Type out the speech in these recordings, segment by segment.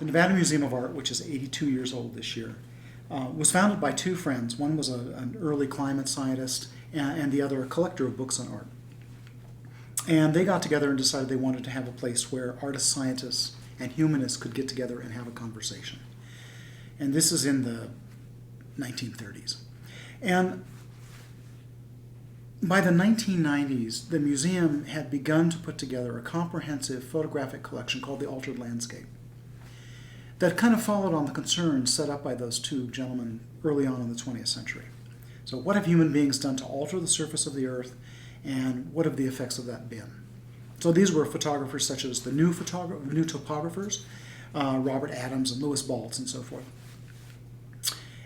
The Nevada Museum of Art, which is 82 years old this year, was founded by two friends. One was an early climate scientist, and the other a collector of books on art. And they got together and decided they wanted to have a place where artists, scientists, and humanists could get together and have a conversation. And this is in the 1930s. And by the 1990s, the museum had begun to put together a comprehensive photographic collection called The Altered Landscape that kind of followed on the concerns set up by those two gentlemen early on in the 20th century. So what have human beings done to alter the surface of the earth, and what have the effects of that been? So these were photographers such as the new topographers, Robert Adams and Louis Baltz and so forth.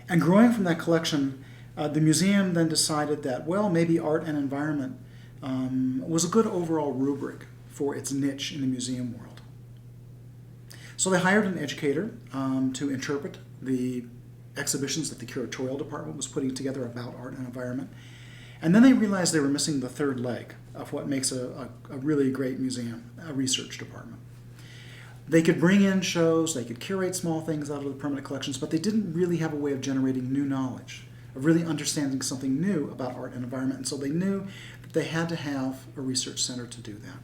And growing from that collection, the museum then decided that, well, maybe art and environment was a good overall rubric for its niche in the museum world. So they hired an educator to interpret the exhibitions that the curatorial department was putting together about art and environment. And then they realized they were missing the third leg of what makes a really great museum, a research department. They could bring in shows, they could curate small things out of the permanent collections, but they didn't really have a way of generating new knowledge, of really understanding something new about art and environment. And so they knew that they had to have a research center to do that.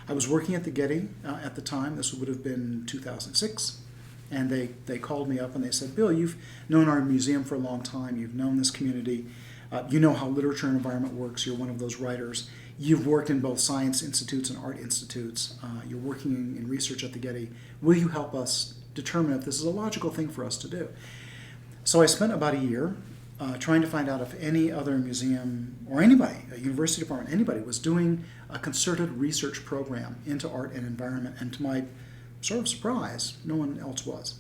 I was working at the Getty at the time. This would have been 2006. And they called me up and they said, Bill, you've known our museum for a long time. You've known this community. You know how literature and environment works. You're one of those writers. You've worked in both science institutes and art institutes. You're working in research at the Getty. Will you help us determine if this is a logical thing for us to do? So I spent about a year trying to find out if any other museum or anybody, a university department, anybody was doing a concerted research program into art and environment. And to my sort of surprise, no one else was.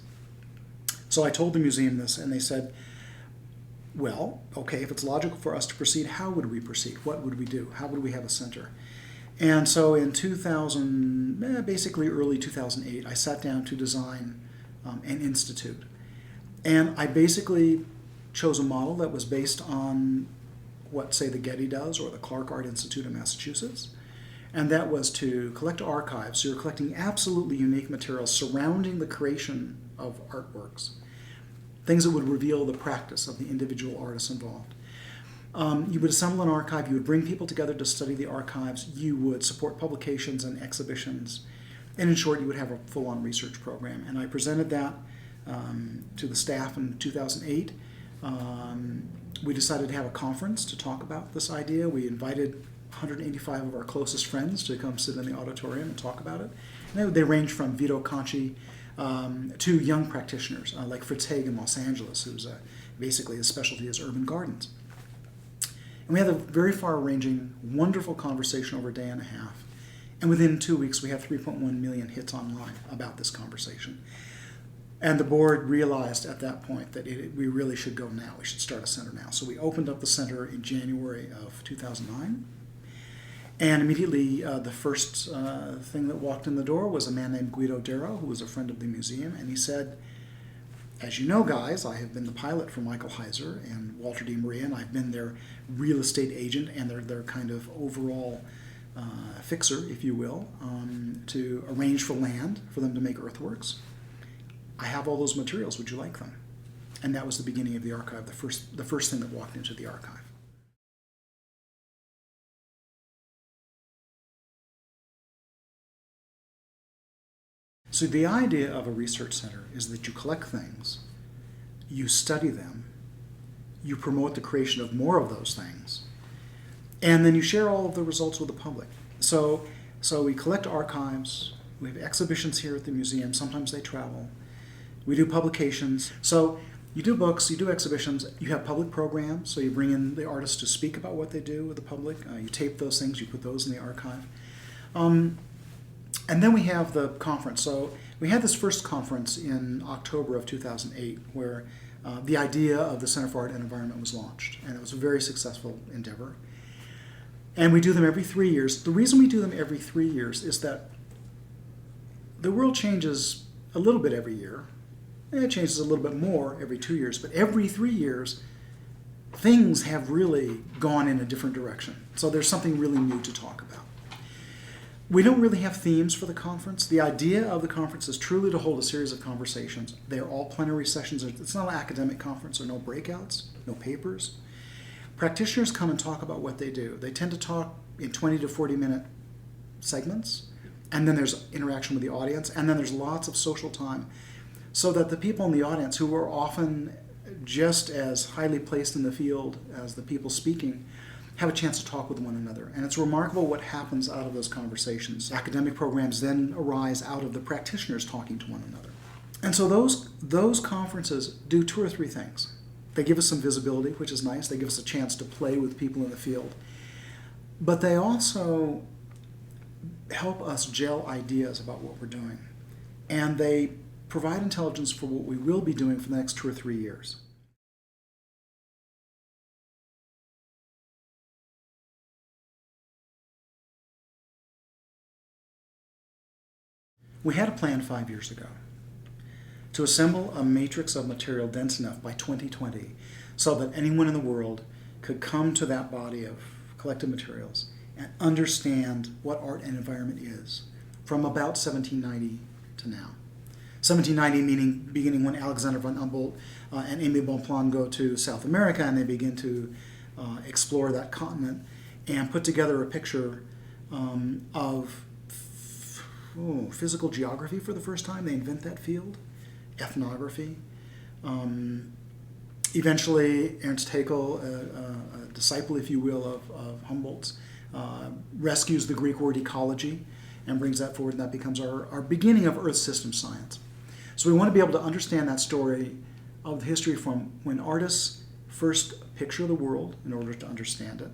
So I told the museum this, and they said, well, okay, if it's logical for us to proceed, how would we proceed? What would we do? How would we have a center? And so in 2000, basically early 2008, I sat down to design an institute. And I basically chose a model that was based on what, say, the Getty does or the Clark Art Institute in Massachusetts. And that was to collect archives. So you're collecting absolutely unique materials surrounding the creation of artworks, things that would reveal the practice of the individual artists involved. You would assemble an archive, you would bring people together to study the archives, you would support publications and exhibitions, and in short, you would have a full-on research program. And I presented that to the staff in 2008. We decided to have a conference to talk about this idea. We invited 185 of our closest friends to come sit in the auditorium and talk about it. And they range from Vito Conci to young practitioners like Fritz Haig in Los Angeles, who's basically his specialty is urban gardens. And we had a very far-ranging, wonderful conversation over a day and a half. And within 2 weeks, we had 3.1 million hits online about this conversation. And the board realized at that point that we really should go now. We should start a center now. So we opened up the center in January of 2009. And immediately, the first thing that walked in the door was a man named Guido Darrow, who was a friend of the museum. And he said, as you know, guys, I have been the pilot for Michael Heiser and Walter D. Maria, and I've been their real estate agent and their kind of overall fixer, if you will, to arrange for land for them to make earthworks. I have all those materials. Would you like them? And that was the beginning of the archive, the first thing that walked into the archive. So the idea of a research center is that you collect things, you study them, you promote the creation of more of those things, and then you share all of the results with the public. So we collect archives, we have exhibitions here at the museum, sometimes they travel, we do publications. So you do books, you do exhibitions, you have public programs, so you bring in the artists to speak about what they do with the public, you tape those things, you put those in the archive. And then we have the conference. So we had this first conference in October of 2008 where the idea of the Center for Art and Environment was launched. And it was a very successful endeavor. And we do them every 3 years. The reason we do them every 3 years is that the world changes a little bit every year. And it changes a little bit more every 2 years. But every 3 years, things have really gone in a different direction. So there's something really new to talk about. We don't really have themes for the conference. The idea of the conference is truly to hold a series of conversations. They are all plenary sessions. It's not an academic conference. There are no breakouts, no papers. Practitioners come and talk about what they do. They tend to talk in 20 to 40-minute segments, and then there's interaction with the audience, and then there's lots of social time, so that the people in the audience, who are often just as highly placed in the field as the people speaking, have a chance to talk with one another. And it's remarkable what happens out of those conversations. Academic programs then arise out of the practitioners talking to one another. And so those conferences do two or three things. They give us some visibility, which is nice. They give us a chance to play with people in the field. But they also help us gel ideas about what we're doing. And they provide intelligence for what we will be doing for the next 2 or 3 years. We had a plan 5 years ago to assemble a matrix of material dense enough by 2020 so that anyone in the world could come to that body of collected materials and understand what art and environment is from about 1790 to now. 1790 meaning beginning when Alexander von Humboldt and Aimé Bonpland go to South America and they begin to explore that continent and put together a picture of physical geography for the first time. They invent that field, ethnography. Eventually, Ernst Haeckel, a disciple, if you will, of Humboldt's, rescues the Greek word ecology and brings that forward, and that becomes our beginning of Earth system science. So we want to be able to understand that story of the history from when artists first picture the world in order to understand it,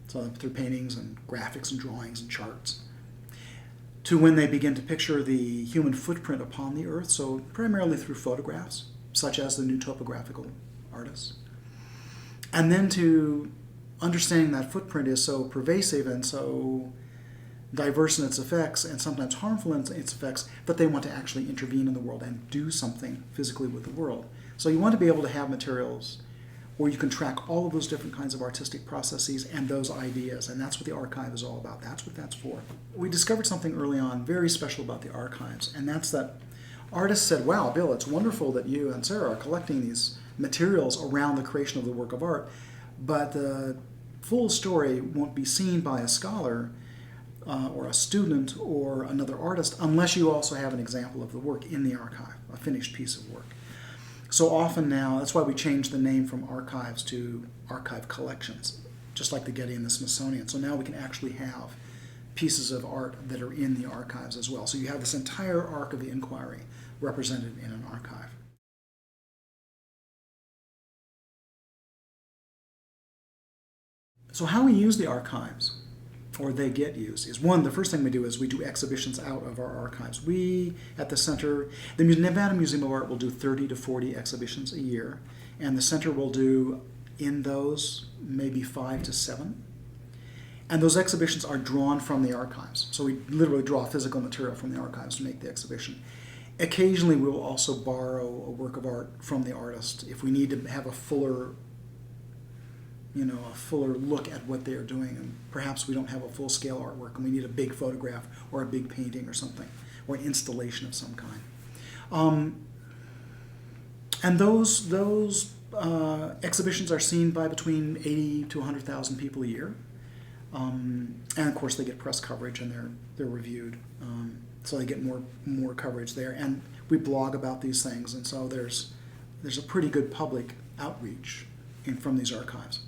so through paintings and graphics and drawings and charts, to when they begin to picture the human footprint upon the earth, so primarily through photographs, such as the new topographical artists. And then to understanding that footprint is so pervasive and so diverse in its effects and sometimes harmful in its effects that they want to actually intervene in the world and do something physically with the world. So you want to be able to have materials where you can track all of those different kinds of artistic processes and those ideas, and that's what the archive is all about. That's what that's for. We discovered something early on very special about the archives, and that's that artists said, wow, Bill, it's wonderful that you and Sarah are collecting these materials around the creation of the work of art, but the full story won't be seen by a scholar or a student or another artist unless you also have an example of the work in the archive, a finished piece of work. So often now, that's why we changed the name from archives to archive collections, just like the Getty and the Smithsonian. So now we can actually have pieces of art that are in the archives as well. So you have this entire arc of the inquiry represented in an archive. So how we use the archives, or they get used, is one, the first thing we do is we do exhibitions out of our archives. We, at the center, the Nevada Museum of Art will do 30 to 40 exhibitions a year, and the center will do, in those, maybe 5 to 7. And those exhibitions are drawn from the archives. So we literally draw physical material from the archives to make the exhibition. Occasionally we will also borrow a work of art from the artist if we need to have a fuller look at what they are doing, and perhaps we don't have a full-scale artwork and we need a big photograph or a big painting or something, or an installation of some kind. And those exhibitions are seen by between 80 to 100,000 people a year, and of course they get press coverage and they're reviewed, so they get more coverage there. And we blog about these things, and so there's a pretty good public outreach from these archives.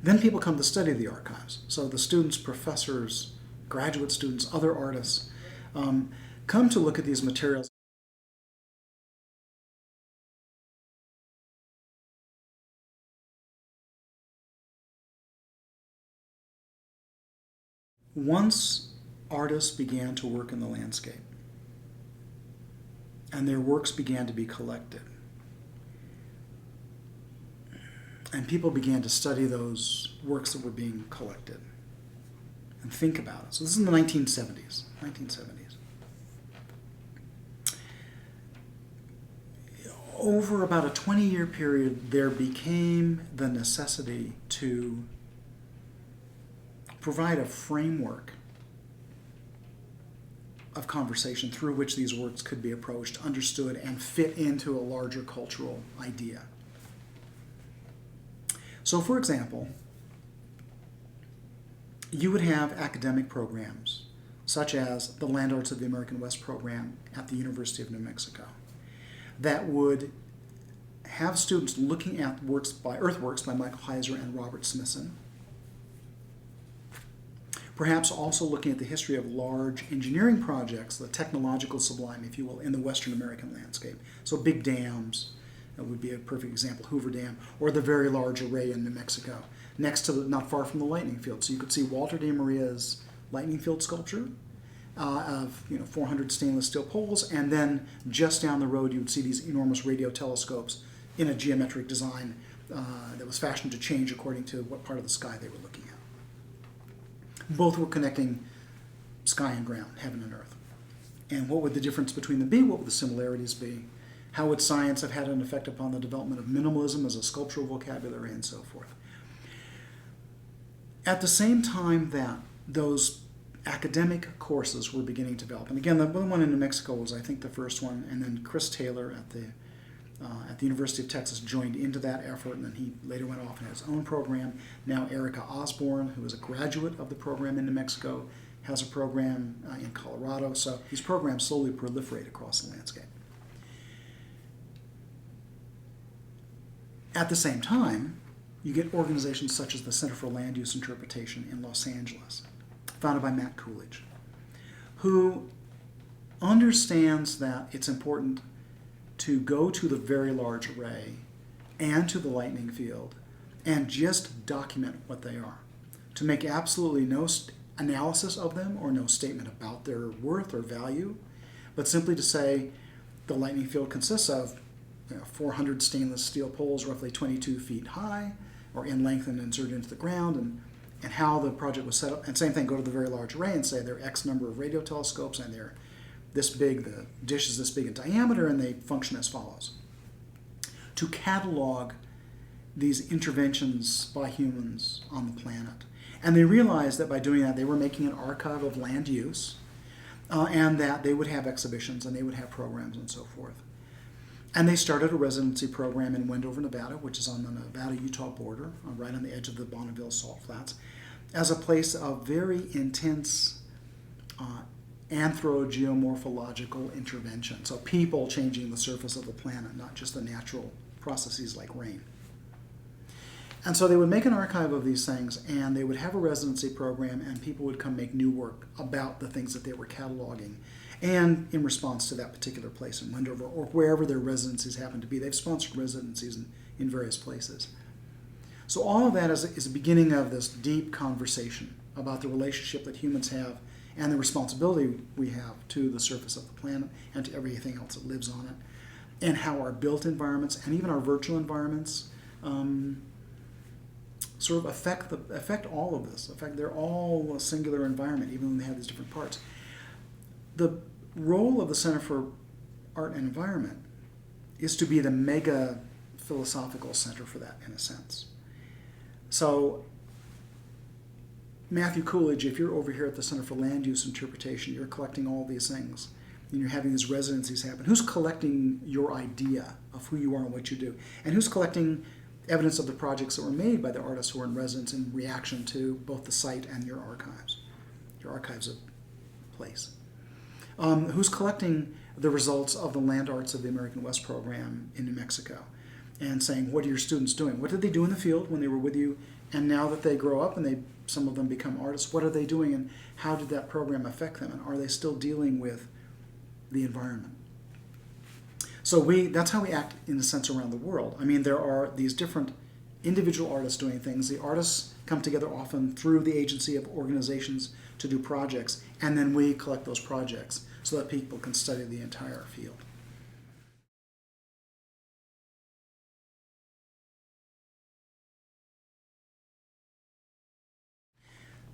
Then people come to study the archives. So the students, professors, graduate students, other artists come to look at these materials. Once artists began to work in the landscape and their works began to be collected, and people began to study those works that were being collected and think about it. So this is in the 1970s. Over about a 20-year period, there became the necessity to provide a framework of conversation through which these works could be approached, understood, and fit into a larger cultural idea. So, for example, you would have academic programs, such as the Land Arts of the American West program at the University of New Mexico, that would have students looking at earthworks by Michael Heiser and Robert Smithson, perhaps also looking at the history of large engineering projects, the technological sublime, if you will, in the Western American landscape. So big dams, that would be a perfect example, Hoover Dam, or the Very Large Array in New Mexico, next to not far from the lightning field. So you could see Walter de Maria's lightning field sculpture of 400 stainless steel poles, and then just down the road you would see these enormous radio telescopes in a geometric design that was fashioned to change according to what part of the sky they were looking at. Both were connecting sky and ground, heaven and earth. And what would the difference between them be? What would the similarities be? How would science have had an effect upon the development of minimalism as a sculptural vocabulary and so forth? At the same time that those academic courses were beginning to develop, and again, the one in New Mexico was, I think, the first one, and then Chris Taylor at the University of Texas joined into that effort, and then he later went off and had his own program. Now Erica Osborne, who is a graduate of the program in New Mexico, has a program in Colorado. So these programs slowly proliferate across the landscape. At the same time, you get organizations such as the Center for Land Use Interpretation in Los Angeles, founded by Matt Coolidge, who understands that it's important to go to the Very Large Array and to the lightning field and just document what they are, to make absolutely no analysis of them or no statement about their worth or value, but simply to say the lightning field consists of 400 stainless steel poles roughly 22 feet high or in length and inserted into the ground, and how the project was set up. And same thing, go to the Very Large Array and say there are X number of radio telescopes and they're this big, the dish is this big in diameter, and they function as follows. To catalog these interventions by humans on the planet. And they realized that by doing that, they were making an archive of land use, and that they would have exhibitions and they would have programs and so forth. And they started a residency program in Wendover, Nevada, which is on the Nevada-Utah border, right on the edge of the Bonneville Salt Flats, as a place of very intense anthrogeomorphological intervention. So people changing the surface of the planet, not just the natural processes like rain. And so they would make an archive of these things, and they would have a residency program, and people would come make new work about the things that they were cataloging, and in response to that particular place in Wendover, or wherever their residencies happen to be. They've sponsored residencies in various places. So all of that is a beginning of this deep conversation about the relationship that humans have and the responsibility we have to the surface of the planet and to everything else that lives on it, and how our built environments and even our virtual environments sort of affect all of this. In fact, they're all a singular environment, even when they have these different parts. The role of the Center for Art and Environment is to be the mega philosophical center for that, in a sense. So Matthew Coolidge, if you're over here at the Center for Land Use Interpretation, you're collecting all these things, and you're having these residencies happen. Who's collecting your idea of who you are and what you do? And who's collecting evidence of the projects that were made by the artists who are in residence in reaction to both the site and your archives of place? Who's collecting the results of the Land Arts of the American West program in New Mexico and saying, what are your students doing? What did they do in the field when they were with you? And now that they grow up and some of them become artists, what are they doing, and how did that program affect them? And are they still dealing with the environment? So that's how we act, in a sense, around the world. I mean, there are these different individual artists doing things. The artists come together often through the agency of organizations to do projects, and then we collect those projects so that people can study the entire field.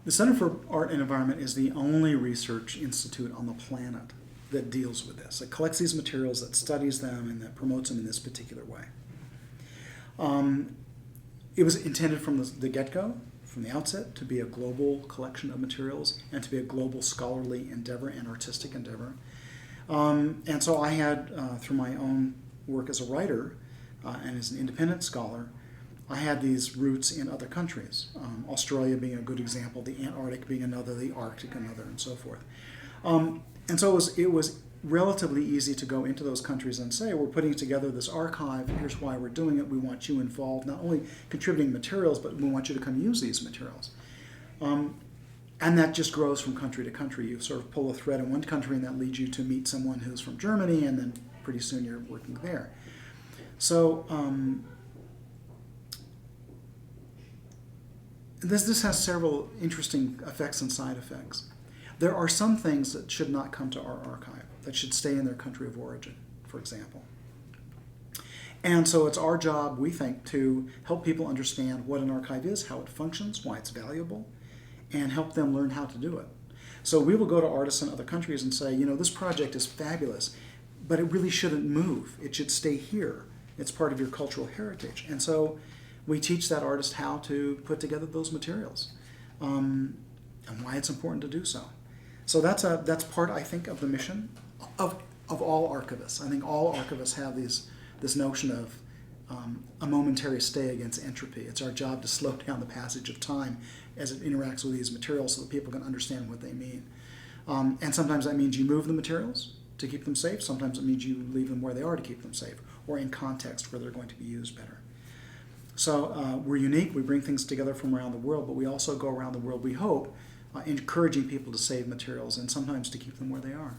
The Center for Art and Environment is the only research institute on the planet that deals with this. It collects these materials, that studies them, and that promotes them in this particular way. It was intended from the get-go from the outset to be a global collection of materials and to be a global scholarly endeavor and artistic endeavor. And so I had, through my own work as a writer and as an independent scholar, I had these roots in other countries, Australia being a good example, the Antarctic being another, the Arctic another, and so forth. And so it was relatively easy to go into those countries and say, we're putting together this archive, here's why we're doing it, we want you involved, not only contributing materials, but we want you to come use these materials. And that just grows from country to country. You sort of pull a thread in one country and that leads you to meet someone who's from Germany, and then pretty soon you're working there. So this has several interesting effects and side effects. There are some things that should not come to our archive, that should stay in their country of origin, for example. And so it's our job, we think, to help people understand what an archive is, how it functions, why it's valuable, and help them learn how to do it. So we will go to artists in other countries and say, this project is fabulous, but it really shouldn't move. It should stay here. It's part of your cultural heritage. And so we teach that artist how to put together those materials and why it's important to do so. So that's part, I think, of the mission of all archivists. I think all archivists have this notion of a momentary stay against entropy. It's our job to slow down the passage of time as it interacts with these materials so that people can understand what they mean. And sometimes that means you move the materials to keep them safe. Sometimes it means you leave them where they are to keep them safe, or in context where they're going to be used better. So we're unique. We bring things together from around the world, but we also go around the world, we hope, encouraging people to save materials and sometimes to keep them where they are.